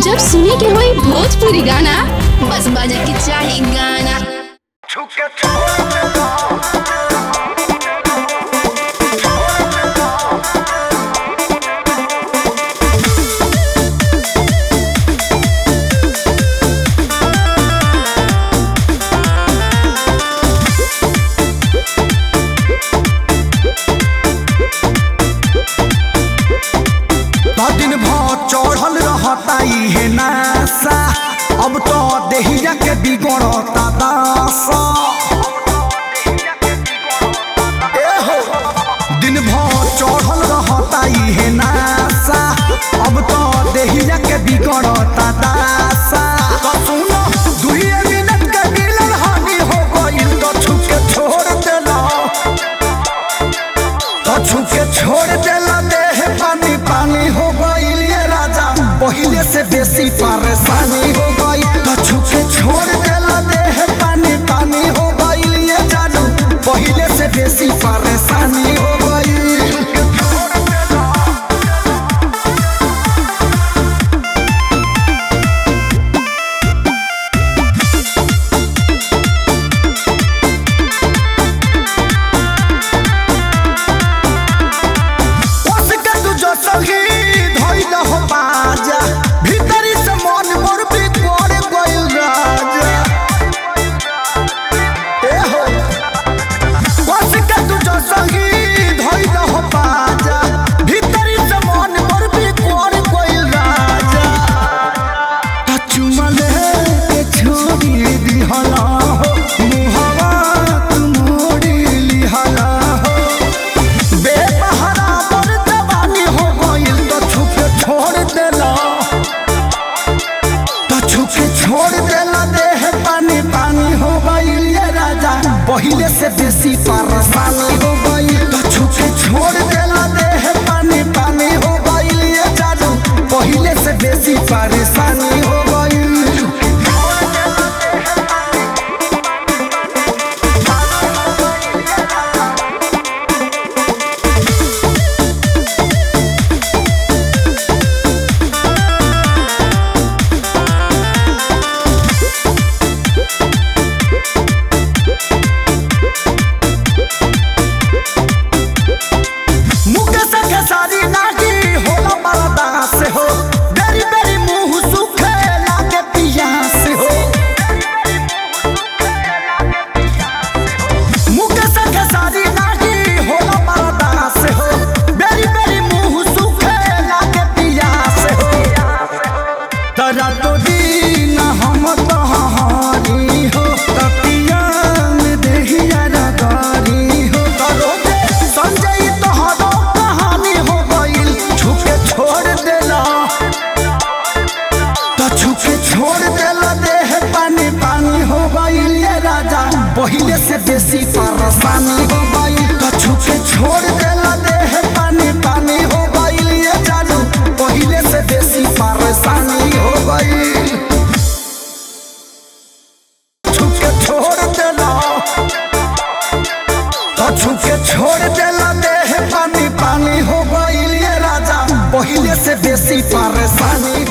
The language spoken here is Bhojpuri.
जब सुने के होई भोजपुरी गाना, बस बजे के चाही गाना। दिन भर चढ़ल रहता है नासा, अब तो देहिया के बिगड़ता दासा। दिन भर चढ़ल रहता है नासा, अब तो देहिया के बिगड़ता दासा। तो सुनो दुई मिनट के मिलन हानि हो गइल, तो छुके छोड़ देला, तो छुके छोड़ देला, देह पानी पानी हो गइल ये राजा, पहिले से बेसी परेशानी हो गई। तो छुके छोड़ देला, देह पानी पानी हो गइल ये जानू, पहिले से बेसी परेशानी हो गई। पहिले से बेसी परेशानी हो गई, तो छुके छोड़ देला, देह पानी पानी हो गई ये जानू, पहिले से बेसी परेशानी हो गई। रातो दिन हम तोहरी हो, तकिया में देहिया रगरी हो, रोजे संजय तोहरो कहानी हो गइल, छुके छोड़ देला, तो छुके छोड़ देला, देह पानी पानी हो गइल ये राजा, पहिले से बेसी परेशानी हो गइल। तो छुके छोड़ देला, देह पानी पानी हो गइल ये जानू, पहिले से बेसी परेशानी हो गई। छुके छोड़ देला, तो छुके छोड़ देला, देह पानी पानी हो गइल ये राजा, पहिले से बेसी परेशानी